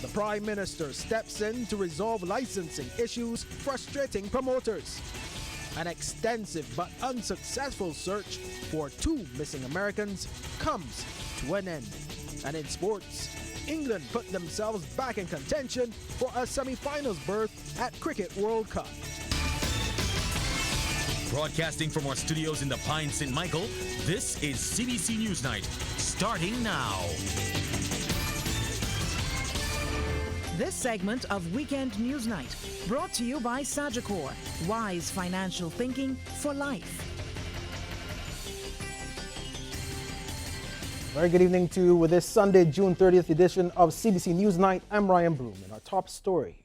The Prime Minister steps in to resolve licensing issues frustrating promoters. An extensive but unsuccessful search for 2 missing Americans comes to an end. And in sports, England put themselves back in contention for a semi-finals berth at Cricket World Cup. Broadcasting from our studios in the Pine St. Michael, this is CBC Newsnight, starting now. This segment of Weekend Newsnight brought to you by Sagicor, wise financial thinking for life. Very good evening to you with this Sunday, June 30th edition of CBC Newsnight. I'm Ryan Broom in our top story.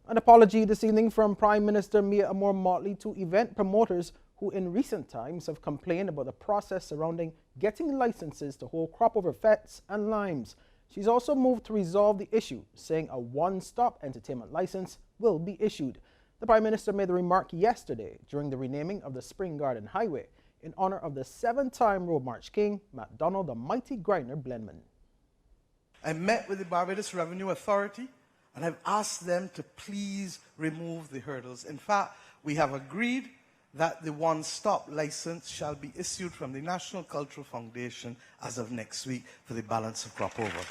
An apology this evening from Prime Minister Mia Motley to event promoters who in recent times have complained about the process surrounding getting licenses to hold Cropover fetes and limes. She's also moved to resolve the issue, saying a one-stop entertainment license will be issued. The Prime Minister made the remark yesterday during the renaming of the Spring Garden Highway in honor of the 7-time Road March King, MacDonald the Mighty Griner Blenman. I met with the Barbados Revenue Authority and I've asked them to please remove the hurdles. In fact, we have agreed that the one-stop license shall be issued from the National Cultural Foundation as of next week for the balance of Cropover.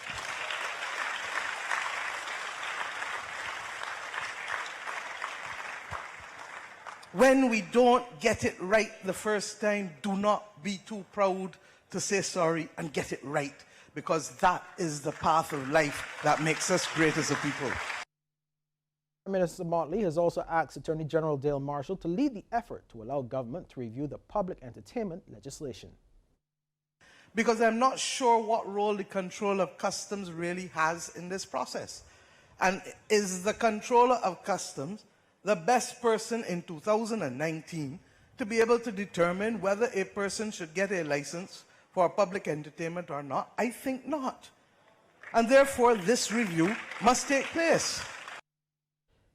When we don't get it right the first time, do not be too proud to say sorry and get it right, because that is the path of life that makes us great as a people. Prime Minister Motley has also asked Attorney General Dale Marshall to lead the effort to allow government to review the public entertainment legislation. Because I'm not sure what role the Controller of Customs really has in this process. And is the Controller of Customs the best person in 2019 to be able to determine whether a person should get a license for public entertainment or not? I think not. And therefore, this review must take place.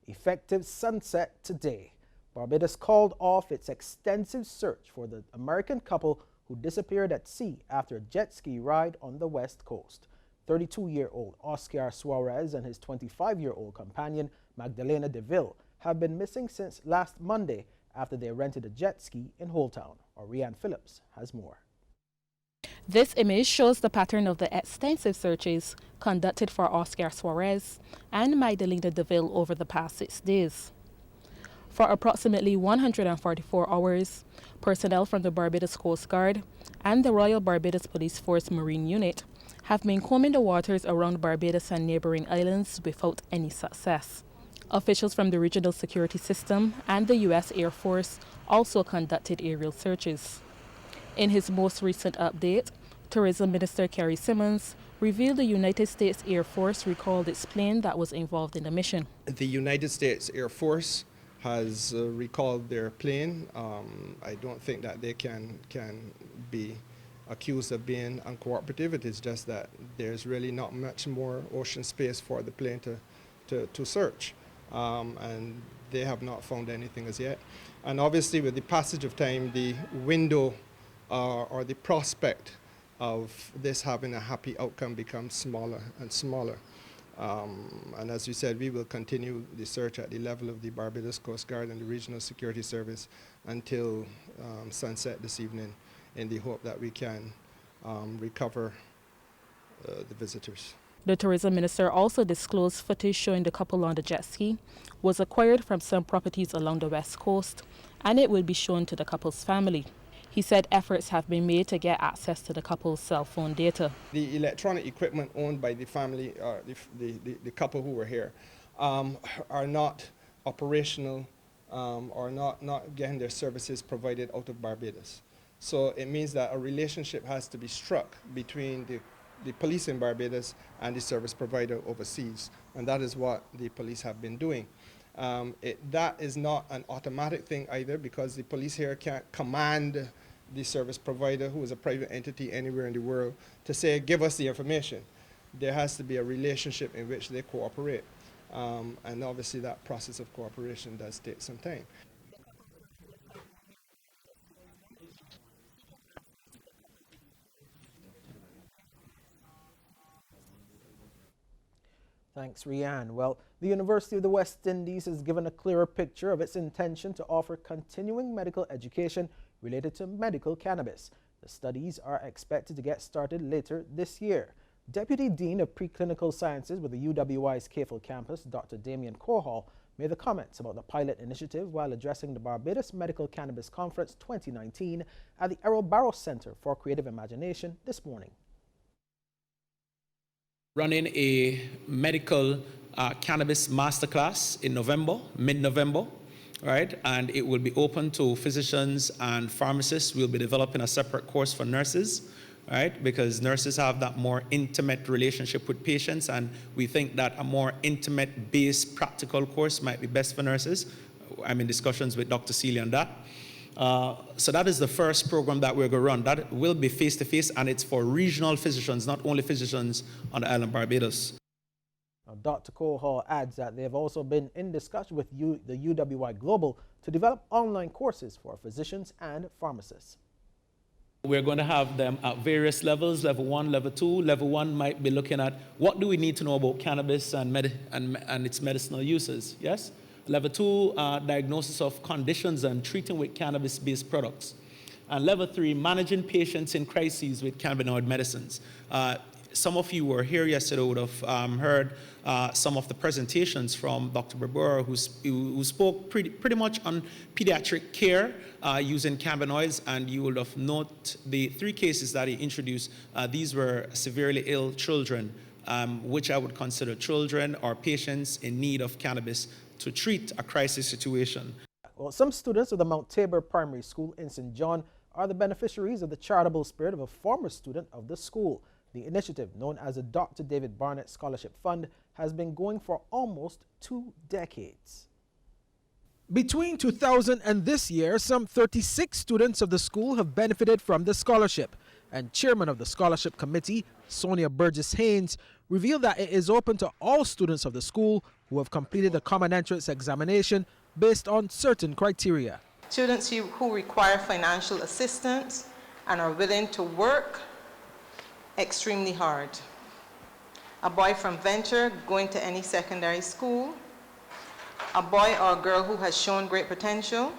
Effective sunset today, Barbados called off its extensive search for the American couple who disappeared at sea after a jet ski ride on the west coast. 32-year-old Oscar Suarez and his 25-year-old companion Magdalena DeVille have been missing since last Monday after they rented a jet ski in Holetown. Rianne Phillips has more. This image shows the pattern of the extensive searches conducted for Oscar Suarez and Magdalena DeVille over the past 6 days. For approximately 144 hours, personnel from the Barbados Coast Guard and the Royal Barbados Police Force Marine Unit have been combing the waters around Barbados and neighboring islands without any success. Officials from the Regional Security System and the U.S. Air Force also conducted aerial searches. In his most recent update, Tourism Minister Kerry Simmons revealed the United States Air Force recalled its plane that was involved in the mission. The United States Air Force has recalled their plane. I don't think that they can be accused of being uncooperative. It is just that there's really not much more ocean space for the plane to search. And they have not found anything as yet. And obviously with the passage of time, the window or the prospect of this having a happy outcome becomes smaller and smaller. And as we said, we will continue the search at the level of the Barbados Coast Guard and the Regional Security Service until sunset this evening, in the hope that we can recover the visitors. The tourism minister also disclosed footage showing the couple on the jet ski was acquired from some properties along the west coast, and it will be shown to the couple's family. He said efforts have been made to get access to the couple's cell phone data. The electronic equipment owned by the family, the couple who were here, are not operational or not getting their services provided out of Barbados. So it means that a relationship has to be struck between the police in Barbados and the service provider overseas, and that is what the police have been doing. That is not an automatic thing either, because the police here can't command the service provider, who is a private entity anywhere in the world, to say, give us the information. There has to be a relationship in which they cooperate. And obviously that process of cooperation does take some time. Thanks, Rianne. Well, the University of the West Indies has given a clearer picture of its intention to offer continuing medical education related to medical cannabis. The studies are expected to get started later this year. Deputy Dean of Preclinical Sciences with the UWI's CAFL campus, Dr. Damien Corhall, made the comments about the pilot initiative while addressing the Barbados Medical Cannabis Conference 2019 at the Errol Barrow Center for Creative Imagination this morning. Running a medical cannabis masterclass in November, mid-November, right? And it will be open to physicians and pharmacists. We'll be developing a separate course for nurses, right? Because nurses have that more intimate relationship with patients, and we think that a more intimate based practical course might be best for nurses. I'm in discussions with Dr. Celia on that. So that is the first program that we're going to run. That will be face-to-face, and it's for regional physicians, not only physicians on the island Barbados. Now, Dr. Corhall adds that they have also been in discussion with the UWI Global to develop online courses for physicians and pharmacists. We're going to have them at various levels, level 1, level 2. Level 1 might be looking at what do we need to know about cannabis and its medicinal uses, yes? Level 2, diagnosis of conditions and treating with cannabis-based products. And level 3, managing patients in crises with cannabinoid medicines. Some of you were here yesterday would have heard some of the presentations from Dr. Barbera, who spoke pretty much on pediatric care using cannabinoids, and you would have noted the 3 cases that he introduced. These were severely ill children, which I would consider children or patients in need of cannabis to treat a crisis situation. Well, some students of the Mount Tabor Primary School in St. John are the beneficiaries of the charitable spirit of a former student of the school. The initiative, known as the Dr. David Barnett Scholarship Fund, has been going for almost 2 decades. Between 2000 and this year, some 36 students of the school have benefited from the scholarship. And chairman of the scholarship committee, Sonia Burgess-Haynes, revealed that it is open to all students of the school who have completed the common entrance examination based on certain criteria. Students who require financial assistance and are willing to work extremely hard. A boy from Venture going to any secondary school, a boy or a girl who has shown great potential,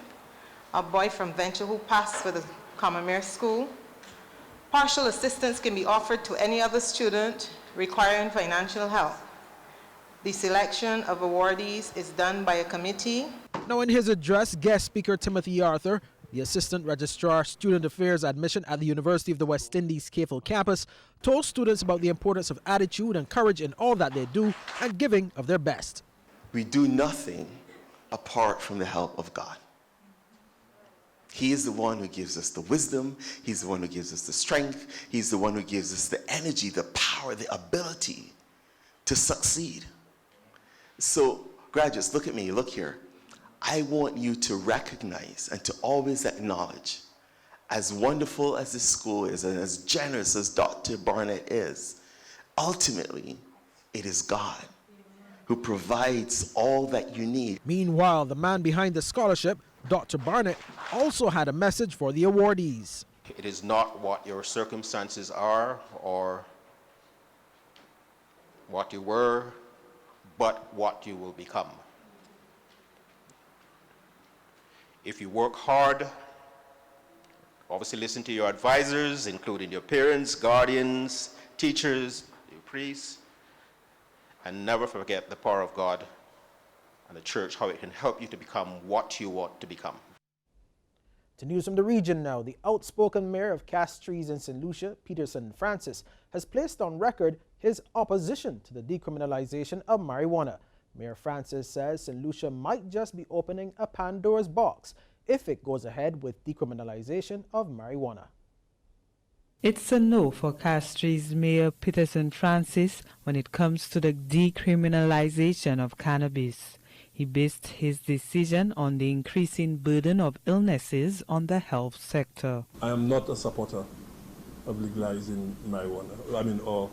a boy from Venture who passed with a Commonwealth school. Partial assistance can be offered to any other student requiring financial help. The selection of awardees is done by a committee. Now, in his address, guest speaker Timothy Arthur, the Assistant Registrar Student Affairs Admission at the University of the West Indies CAFL campus, told students about the importance of attitude and courage in all that they do and giving of their best. We do nothing apart from the help of God. He is the one who gives us the wisdom. He's the one who gives us the strength. He's the one who gives us the energy, the power, the ability to succeed. So, graduates, look at me, look here. I want you to recognize and to always acknowledge, as wonderful as this school is and as generous as Dr. Barnett is, ultimately, it is God who provides all that you need. Meanwhile, the man behind the scholarship, Dr. Barnett, also had a message for the awardees. It is not what your circumstances are or what you were, but what you will become. If you work hard, obviously listen to your advisors, including your parents, guardians, teachers, your priests, and never forget the power of God and the church, how it can help you to become what you want to become. To news from the region now, the outspoken mayor of Castries in St. Lucia, Peterson Francis, has placed on record his opposition to the decriminalization of marijuana. Mayor Francis says St. Lucia might just be opening a Pandora's box if it goes ahead with decriminalization of marijuana. It's a no for Castries Mayor Peterson Francis when it comes to the decriminalization of cannabis. He based his decision on the increasing burden of illnesses on the health sector. I am not a supporter of legalizing marijuana, or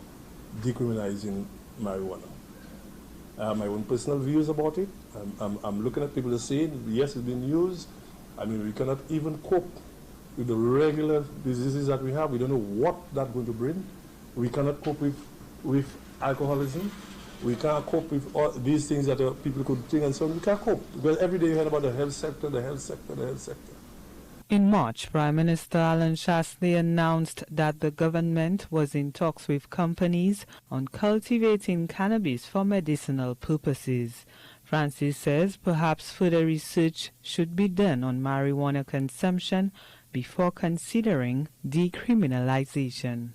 decriminalizing marijuana. I have my own personal views about it. I'm looking at people that say, yes, it's been used. We cannot even cope with the regular diseases that we have. We don't know what that's going to bring. We cannot cope with alcoholism. We can't cope with all these things that people could think, and so we can't cope. Because every day you hear about the health sector, the health sector, the health sector. In March, Prime Minister Alan Shasley announced that the government was in talks with companies on cultivating cannabis for medicinal purposes. Francis says perhaps further research should be done on marijuana consumption before considering decriminalization.